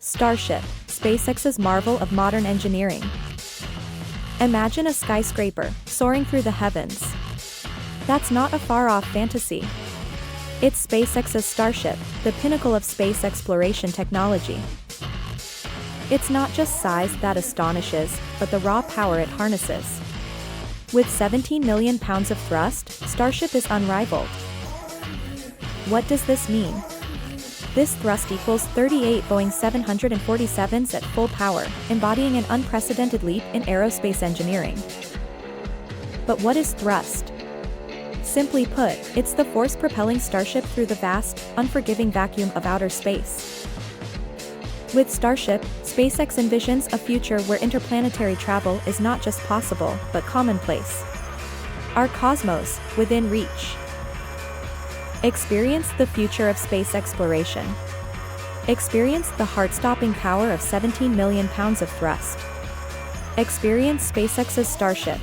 Starship, SpaceX's marvel of modern engineering. Imagine a skyscraper, soaring through the heavens. That's not a far-off fantasy. It's SpaceX's Starship, the pinnacle of space exploration technology. It's not just size that astonishes, but the raw power it harnesses. With 17 million pounds of thrust, Starship is unrivaled. What does this mean? This thrust equals 38 Boeing 747s at full power, embodying an unprecedented leap in aerospace engineering. But what is thrust? Simply put, it's the force propelling Starship through the vast, unforgiving vacuum of outer space. With Starship, SpaceX envisions a future where interplanetary travel is not just possible, but commonplace. Our cosmos, within reach. Experience the future of space exploration. Experience the heart-stopping power of 17 million pounds of thrust. Experience SpaceX's Starship,